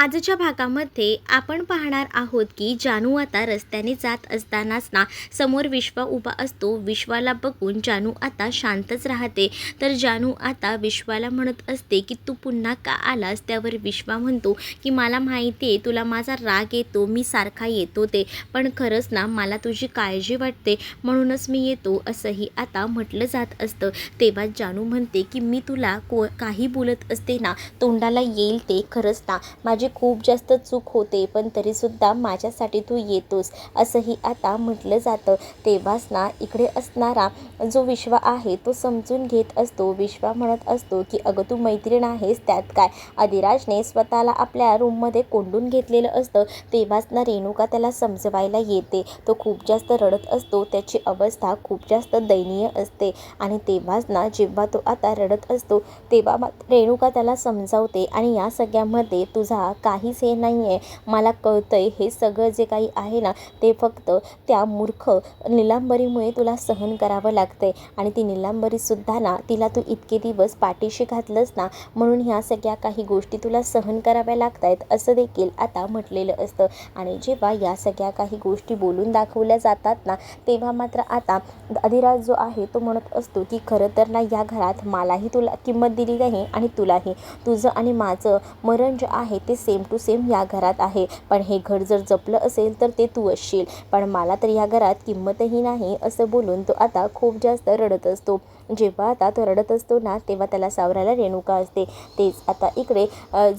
आजच्या भागामध्ये आपण पाहणार आहोत की जानू आता रस्त्याने जात असतानाच ना समोर विश्वा उभा असतो. विश्वाला बघून जानू आता शांतच राहते. तर जानू आता विश्वाला म्हणत असते की तू पुन्हा का आलास. त्यावर विश्वा म्हणतो की मला माहिती आहे तुला माझा राग येतो, मी सारखा येतो ते, पण खरंच ना मला तुझी काळजी वाटते म्हणूनच मी येतो असंही आता म्हटलं जात असतं. तेव्हा जानू म्हणते की मी तुला काही बोलत असते ना तोंडाला येईल ते, खरंच ना माझी खूप जास्त चूक होते, पण तरीसुद्धा माझ्यासाठी तू येतोस असंही आता म्हटलं जातं. तेव्हाच ना इकडे असणारा जो विश्वा आहे तो समजून घेत असतो. विश्वा म्हणत असतो की अगं तू मैत्रीण आहेस त्यात काय. अधिराजने स्वतःला आपल्या रूममध्ये कोंडून घेतलेलं असतं. तेव्हाच ना रेणुका त्याला समजवायला येते. तो खूप जास्त रडत असतो, त्याची अवस्था खूप जास्त दयनीय असते. आणि तेव्हाच ना जेव्हा तो आता रडत असतो तेव्हा रेणुका त्याला समजावते आणि या सगळ्यामध्ये तुझा काहीच हे नाही आहे, मला कळतंय हे सगळं जे काही आहे ना ते फक्त त्या मूर्ख नीलांबरीमुळे तुला सहन करावं लागतंय. आणि ती नीलांबरीसुद्धा ना तिला तू इतके दिवस पाठीशी घातलंस ना म्हणून ह्या सगळ्या काही गोष्टी तुला सहन कराव्या लागत आहेत असं देखील आता म्हटलेलं असतं. आणि जेव्हा या सगळ्या काही गोष्टी बोलून दाखवल्या जातात ना तेव्हा मात्र आता अधिराज जो आहे तो म्हणत असतो की खरं तर ना या घरात मलाही तुला किंमत दिली नाही आणि तुलाही. तुझं आणि माझं मरण जे आहे ते सेम टू सेम या घरात आहे, पण हे घर जर जपलं असेल तर ते तू असशील, पण मला तर या घरात किंमतही नाही असं बोलून तो आता खूप जास्त रडत असतो. जेव्हा आता तो रडत असतो ना तेव्हा त्याला सावरायला रेणुका असते. तेच आता इकडे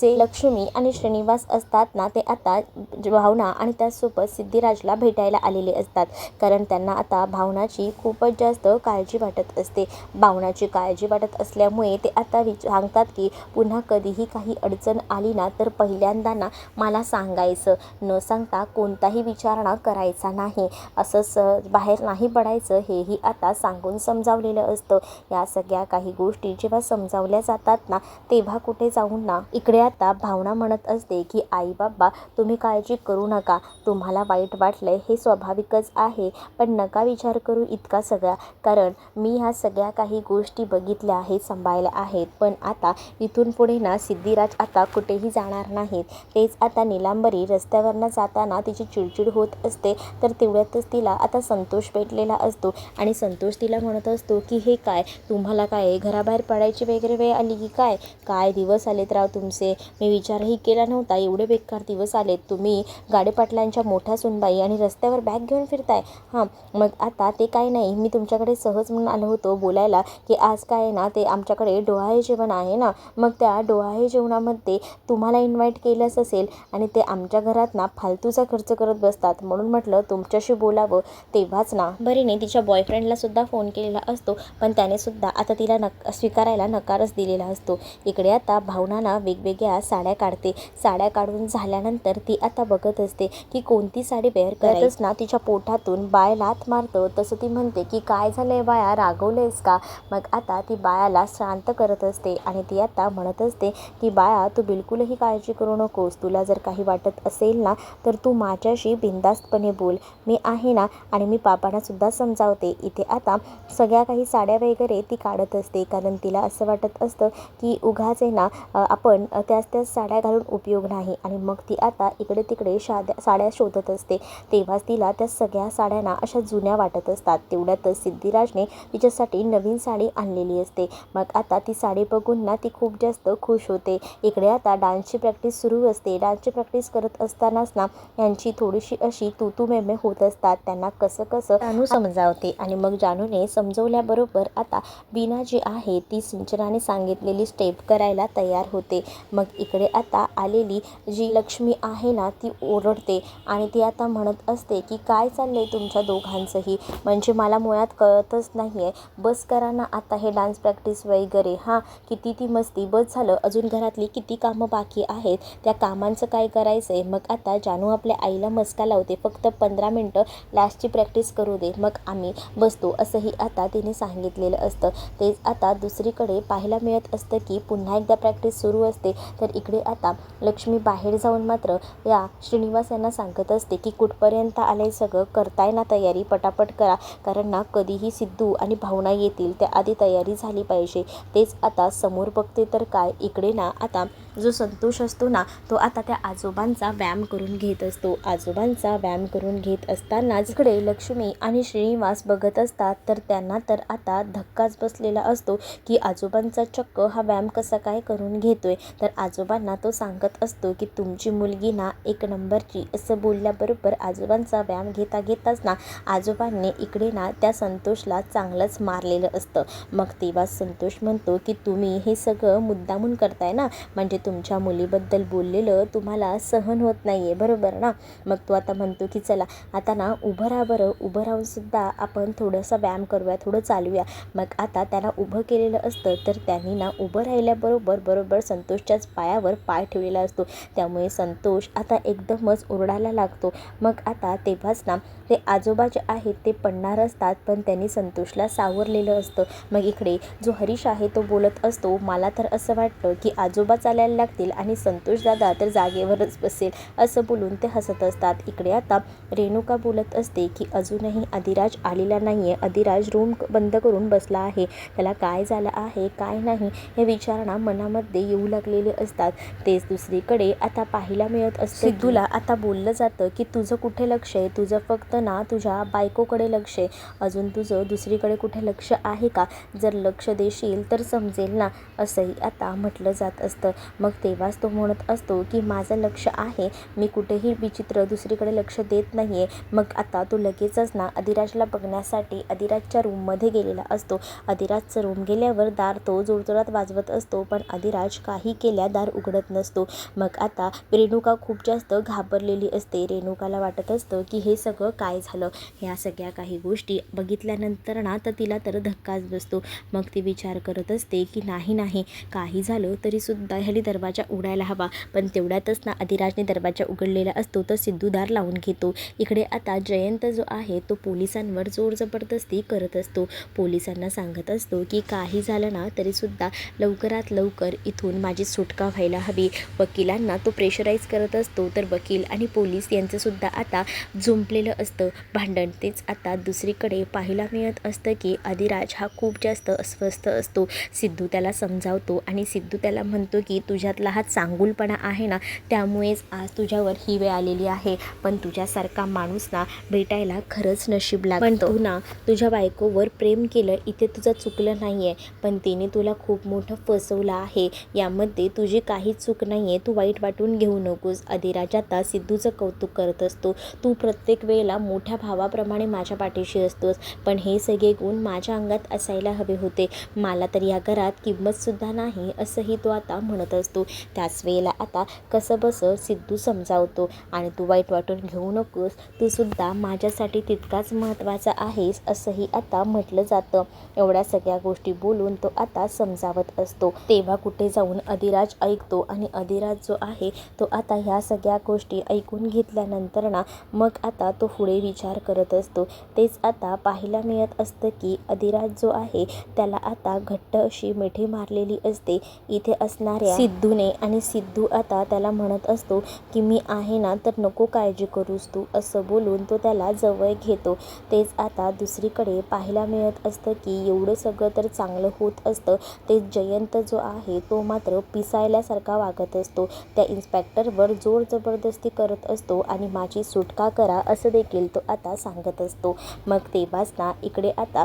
जे लक्ष्मी आणि श्रीनिवास असतात ना ते आता भावना आणि त्याचसोबत सिद्धिराजला भेटायला आलेले असतात. कारण त्यांना आता भावनाची खूपच जास्त काळजी वाटत असते. भावनाची काळजी वाटत असल्यामुळे ते आता सांगतात की पुन्हा कधीही काही अडचण आली ना तर पहिल्यांदा ना मला सांगायचं, न सांगता कोणताही विचारणा करायचा नाही, असंच बाहेर नाही पडायचं हेही आता सांगून समजावलेलं असतं. या सगळ्या काही गोष्टी जेव्हा समजावल्या जातात ना तेव्हा कुठे जाऊन ना इकडे आता भावना म्हणत असते की आई बाबा तुम्ही काळजी करू नका, तुम्हाला वाईट वाटलंय हे स्वाभाविकच आहे, पण नका विचार करू इतका सगळा, कारण मी ह्या सगळ्या काही गोष्टी बघितल्या आहेत, सांभाळल्या आहेत. पण आता इथून पुढे ना सिद्धिराज आता कुठेही जाणार नाहीत. तेच आता नीलांबरी रस्त्यावरनं जाताना तिची चिडचिड होत असते. तर तेवढ्यातच तिला आता संतोष भेटलेला असतो आणि संतोष तिला म्हणत असतो की हे काय तुम्हाला काय घराबाहेर पडायची वगैरे वेळ आली की काय, काय दिवस आलेत राव तुमचे, मी विचारही केला नव्हता एवढे बेकार दिवस आलेत, तुम्ही गाडेपाटलांच्या मोठ्या सुनबाई आणि रस्त्यावर बॅग घेऊन फिरताय. हां मग आता ते काय नाही, मी तुमच्याकडे सहज म्हणून आलो होतो बोलायला की आज काय ना ते आमच्याकडे डोहाळे जेवण आहे ना, मग त्या डोहाळे जेवणामध्ये तुम्हाला इन्व्हाइट केलंच असेल आणि ते आमच्या घरात ना फालतूचा खर्च करत बसतात म्हणून म्हटलं तुमच्याशी बोलावं. तेव्हाच ना बरीने तिच्या बॉयफ्रेंडला सुद्धा फोन केलेला असतो, पण त्याने सुद्धा आता तिला स्वीकारायला नकारच दिलेला असतो. इकडे आता भावना ना वेगवेगळ्या साड्या काढते. साड्या काढून झाल्यानंतर ती आता बघत असते की कोणती साडी वेअर करायच ना तिच्या पोटातून बाळ लाथ मारतं. तसं ती म्हणते की काय झालंय बाया, रागवलंयस का. मग आता ती बाळाला शांत करत असते आणि ती आता म्हणत असते की बाळा तू बिलकुलही काळजी करू नकोस, तुला जर काही वाटत असेल ना तर तू माझ्याशी बिनधास्तपणे बोल, मी आहे ना. आणि मी पापांना सुद्धा समजावते. इथे आता सगळ्या काही साड्या वगैरे ती काढत असते, कारण तिला असं वाटत असतं की उगाच आहे ना आपण त्याच साड्या घालून उपयोग नाही. आणि मग ती आता इकडे तिकडे साड्या शोधत असते. तेव्हाच तिला त्या सगळ्या साड्यांना अशा जुन्या वाटत असतात. तेवढ्यातच सिद्धिराजने तिच्यासाठी नवीन साडी आणलेली असते. मग आता ती साडी बघून ना ती खूप जास्त खुश होते. इकडे आता डान्सची प्रॅक्टिस सुरू असते. डान्सची प्रॅक्टिस करत असतानाच ना यांची थोडीशी अशी तू मेमे होत असतात. त्यांना कसं जानू समजावते आणि मग जानूने समजवल्याबरोबर आता बीना जी आहे ती सिंचनाने सांगितलेली स्टेप करायला तयार होते. मग इकडे आता आलेली जी लक्ष्मी आहे ना ती ओरडते आणि ती आता म्हणत असते की काय चाललंय तुमच्या दोघांचंही, म्हणजे मला मुळात कळतच नाही आहे, बस करा ना आता हे डान्स प्रॅक्टिस वगैरे, हां किती ती मस्ती, बस झालं, अजून घरातली किती कामं बाकी आहेत त्या कामांचं काय करायचं आहे. मग आता जानू आपल्या आईला मस्का लावते, फक्त 15 मिनटं लास्टची प्रॅक्टिस करू दे मग आम्ही बसतो असंही आता तिने सांगितलेलं असतं. तेच आता दुसरीकडे पाहायला मिळत असतं की पुन्हा एकदा प्रॅक्टिस सुरू असते. तर इकडे आता लक्ष्मी बाहेर जाऊन मात्र या श्रीनिवास यांना सांगत असते की कुठपर्यंत आलंय सगळं, करताय ना तयारी, पटापट करा, कारण ना कधीही सिद्धू आणि भावना येतील त्या आधी तयारी झाली पाहिजे. तेच आता समोर बघते तर काय इकडे ना आता जो संतोष असतो ना तो आता त्या आजोबांचा व्यायाम करून घेत असतो. आजोबांचा व्यायाम करून घेत असतानाच इकडे लक्ष्मी आणि श्रीनिवास बघत असतात. तर त्यांना तर आता धक्काच बसलेला असतो की आजोबांचा चक्क हा व्यायाम कसा काय करून घेतोय. तर आजोबांना तो सांगत असतो की तुमची मुलगी ना एक नंबरची. असं बोलल्याबरोबर आजोबांचा व्यायाम घेता घेताच ना आजोबांनी इकडे ना त्या संतोषला चांगलंच मारलेलं असतं. मग तेव्हा संतोष म्हणतो की तुम्ही हे सगळं मुद्दामून करताय ना, म्हणजे तुमच्या मुलीबद्दल बोललेलं तुम्हाला सहन होत नाही आहे, बरोबर ना. मग तो आता म्हणतो की चला आता ना उभं राहा बरं, उभं राहून सुद्धा आपण थोडंसं व्यायाम करूया, थोडं चालूया. मग आता त्याला उभं केलेलं असतं. तर त्यांनी ना उभं राहिल्याबरोबर संतोषच्याच पायावर पाय ठेवलेला असतो. त्यामुळे संतोष आता एकदमच ओरडायला लागतो. मग आता तेव्हाच ना ते आजोबा जे आहेत ते पडणार असतात, पण त्यांनी संतोषला सावरलेलं असतं. मग इकडे जो हरीश आहे तो बोलत असतो, मला तर असं वाटतं की आजोबा चालायला लागतील आणि संतोष दादा तर जागेवरच बसेल, असं बोलून ते हसत असतात. इकडे आता रेणुका बोलत असते की अजूनही अधिराज आलेला नाही आहे. अधिराज रूम बंद करून बसला आहे. त्याला काय झालं आहे काय नाही हे विचारणा मनामध्ये येऊ लागलेले असतात. तेच दुसरीकडे आता पाहायला मिळत असतं सिद्धूला आता बोललं जातं की तुझं कुठे लक्ष आहे, तुझं फक्त ना तुझ्या बायकोकडे लक्ष आहे, अजून तुझं दुसरीकडे कुठे लक्ष आहे का, जर लक्ष देशील तर समजेल ना, असंही आता म्हटलं जात असतं. मग तेव्हाच तो म्हणत असतो की माझं लक्ष आहे, मी कुठेही विचित्र दुसरीकडे लक्ष देत नाही आहे. मग आता तो लगेचच ना अधिराजला बघण्यासाठी अधिराजच्या रूममध्ये गेलेला असतो. अधिराजचं रूम गेल्यावर दार तो जोरजोरात वाजवत असतो, पण अधिराज काही केल्या दार उघडत नसतो. मग आता रेणुका खूप जास्त घाबरलेली असते. रेणुकाला वाटत असतं की हे सगळं काय झालं. ह्या सगळ्या काही गोष्टी बघितल्यानंतर ना तर तिला तर धक्काच बसतो. मग ती विचार करत असते की नाही काही झालं तरीसुद्धा ह्याने दरवाजा उघडायला हवा. पण तेवढ्यातच ना अधिराजने दरवाजा उघडलेला असतो तर सिद्धू दार लावून घेतो. इकडे आता जयंत जो आहे तो पोलिसांवर जोर जबरदस्ती करत असतो. पोलिसांना सांगत असतो की काही झालं ना तरीसुद्धा लवकरात लवकर इथून माझी सुटका व्हायला हवी. वकिलांना तो प्रेशराईज करत असतो. तर वकील आणि पोलीस यांचंसुद्धा आता जुंपलेलं असतं भांडण. तेच आता दुसरीकडे पाहायला मिळत असतं की अधिराज हा खूप जास्त अस्वस्थ असतो. सिद्धू त्याला समजावतो आणि सिद्धू त्याला म्हणतो की तुझ्यातला हा चांगुलपणा आहे ना त्यामुळेच आज तुझ्यावर ही वेळ आलेली आहे. पण तुझ्यासारखा माणूस ना भेटायला खरंच नशीब लागतं. पण तू ना तुझ्या बायकोवर प्रेम केलं, इथे तुझं चुकलं नाही आहे, पण तिने तुला खूप मोठं फसवलं आहे. यामध्ये तुझी काही चूक नाही आहे, तू वाईट वाटून घेऊ नकोस. अधिराज आता सिद्धूचं कौतुक करत असतो. तू प्रत्येक वेळेला मोठ्या भावाप्रमाणे माझ्या पाठीशी असतोस, पण हे सगळे गुण माझ्या अंगात असायला हवे होते. मला तर या घरात किंमतसुद्धा नाही, असंही तो आता म्हणत असतो. त्याच वेळेला आता कसं बसं सिद्धू समजावतो आणि तू वाईट वाटून घेऊ नकोस, तू सुद्धा माझ्यासाठी तितकाच महत्त्वाचा आहेस, असंही आता म्हटलं जातं. एवढ्या सगळ्या गोष्टी बोलून तो आता समजावत असतो. तेव्हा कुठे जाऊन अधिराज ऐकतो आणि अधिराज जो आहे तो आता ह्या सगळ्या गोष्टी ऐकून घेतल्यानंतर ना मग आता तो पुढे विचार करत असतो. तेच आता पाहायला मिळत असतं की अधिराज जो आहे त्याला आता घट्ट अशी मिठी मारलेली असते इथे असणाऱ्या सिद्धूने. आणि सिद्धू आता त्याला म्हणत असतो की मी आहे ना, तर नको काळजी करूस तू, असं बोलून तो त्याला जवळ घेतो. तेच आता दुसरीकडे पाहायला मिळत असतं की एवढं सगळं तर चांगलं होत असतं, ते जयंत जो आहे तो मात्र पिसाळल्यासारखा वागत असतो. त्या इन्स्पेक्टरवर जोर जबरदस्ती करत असतो आणि माझी सुटका करा असं देखील तो आता सांगत असतो. मग तेव्हाच ना इकडे आता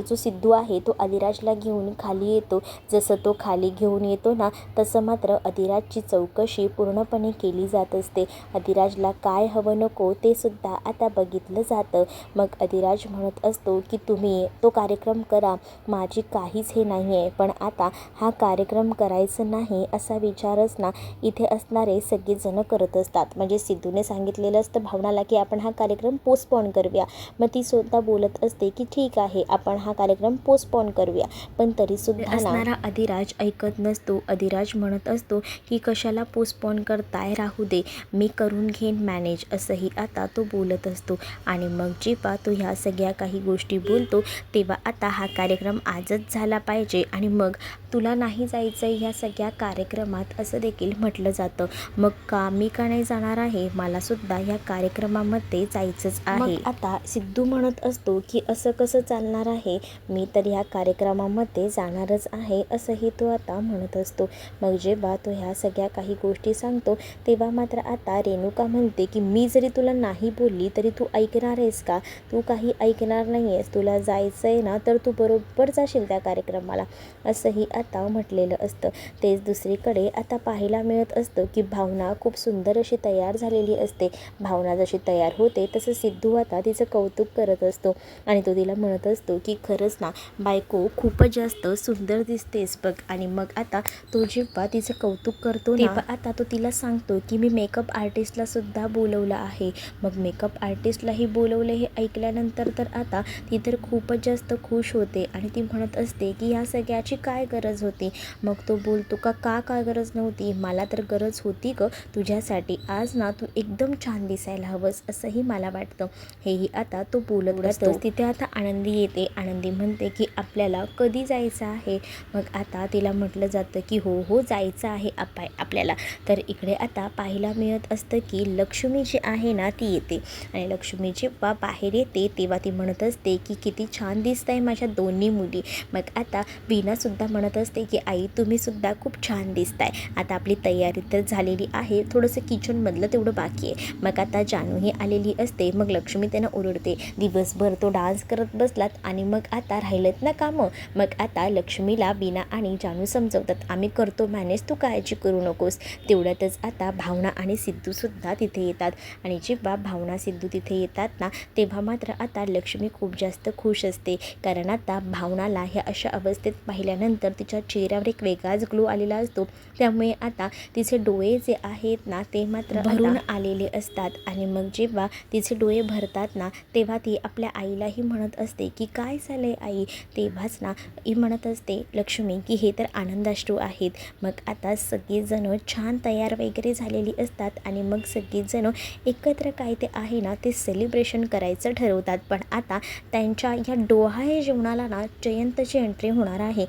जो सिद्धू आहे तो अधिराजला घेऊन खाली येतो. जसं तो खाली घेऊन येतो ना तसं मात्र अधिराजची चौकशी पूर्णपणे केली जात असते. अधिराजला काय हवं नको ते सुद्धा आता बघितलं जातं. मग अधिराज म्हणत असतो की तुम्ही तो कार्यक्रम करा, माझी काहीच हे नाही आहे, पण आता हा कार्यक्रम करायचं नाही असा विचारच ना इथे असणारे सगळेजण करत असतात. म्हणजे सिद्धूने सांगितलेलं असतं भावनाला की आपण हा कार्यक्रम पोस्टपोन करूया. मग ती स्वतः बोलत असते की ठीक आहे आपण हा कार्यक्रम पोस्टपोन करूया, पण तरीसुद्धा असणारा अधिराज ऐकत नसतो. अधिराज म्हणत असतो की कशाला पोस्टपोन करताय, राहू दे, मी करून घेईन मॅनेज, असंही आता तो बोलत असतो. आणि मग जेव्हा तो ह्या सगळ्या काही गोष्टी बोलतो तेव्हा आता हा कार्यक्रम आजच झाला पाहिजे आणि मग तुला नाही जायचं आहे ह्या सगळ्या कार्यक्रमात असं देखील म्हटलं जातं. मग मी का नाही जाणार आहे, मलासुद्धा ह्या कार्यक्रमामध्ये जायचंच आहे. आता सिद्धू म्हणत असतो की असं कसं चालणार आहे, मी तर ह्या कार्यक्रमामध्ये जाणारच आहे, असंही तो आता म्हणत असतो. मग मग जेव्हा तो ह्या सगळ्या काही गोष्टी सांगतो तेव्हा मात्र आता रेणुका म्हणते की मी जरी तुला नाही बोलली तरी तू ऐकणार आहेस का? तू काही ऐकणार नाही आहेस. तुला जायचं आहे ना तर तू बरोबर जाशील त्या कार्यक्रमाला, असंही आता म्हटलेलं असतं. तेच दुसरीकडे आता पाहायला मिळत असतं की भावना खूप सुंदर अशी तयार झालेली असते. भावना जशी तयार होते तसं सिद्धू आता तिचं कौतुक करत असतो आणि तो तिला म्हणत असतो की खरंच ना बायको खूपच जास्त सुंदर दिसतेस बघ. आणि मग आता तो जेव्हा तिचं कौतुक करतो तेव्हा आता तो तिला सांगतो की मी मेकअप आर्टिस्टला सुद्धा बोलवलं आहे. मग मेकअप आर्टिस्टलाही बोलवलं हे ऐकल्यानंतर तर आता ती तर खूपच जास्त खुश होते आणि ती म्हणत असते की ह्या सगळ्याची काय गरज होती? मग तो बोलतो का काय गरज नव्हती? मला तर गरज होती ग तुझ्यासाठी. आज ना तू एकदम छान दिसायला हवंस असंही मला वाटतं. हेही आता तो बोलत असतो. तिथे आता आनंदी येते. आनंदी म्हणते की आपल्याला कधी जायचं आहे? मग आता तिला म्हटलं जातं की हो जायचं आहे आपल्याला. तर इकडे आता पाहायला मिळत असतं की लक्ष्मी जी आहे ना ती येते आणि लक्ष्मी जेव्हा बाहेर येते तेव्हा ती म्हणत असते की किती छान दिसत आहे माझ्या दोन्ही मुली. मग आता वीणासुद्धा म्हणत असते की आई तुम्हीसुद्धा खूप छान दिसताय. आता आपली तयारी तर झालेली आहे, थोडंसं किचनमधलं तेवढं बाकी आहे. मग आता जानूही आलेली असते. मग लक्ष्मी त्यांना ओरडते दिवसभर तो डान्स करत बसलात आणि मग आता राहिलेत ना कामं. मग आता लक्ष्मीला वीणा आणि जानू समजवतात आम्ही करतो मॅनेज, तू काळजी करू नकोस. तेवढ्यातच आता भावना आणि सिद्धूसुद्धा तिथे येतात आणि जेव्हा भावना सिद्धू तिथे येतात ना तेव्हा मात्र आता लक्ष्मी खूप जास्त खुश असते. कारण आता भावनाला ह्या अशा अवस्थेत पाहिल्यानंतर तिच्या चेहऱ्यावर एक वेगळाच ग्लो आलेला असतो. त्यामुळे आता तिचे डोळे जे आहेत ना ते मात्र भरून आलेले असतात. आणि मग जेव्हा तिचे डोळे भरतात ना तेव्हा ती आपल्या आईलाही म्हणत असते की काय झालंय आई? तेव्हाच ना ही म्हणत असते लक्ष्मी की हे तर आनंदाश्रू आहेत. मग आता सगळेजणं छान तयार वगैरे झालेली असतात आणि मग सगळेजणं एकत्र काय ते आहे ना ते सेलिब्रेशन करायचं ठरवतात. पण आता त्यांच्या या डोहाळे जेवणाला ना जयंतची एंट्री होणार आहे.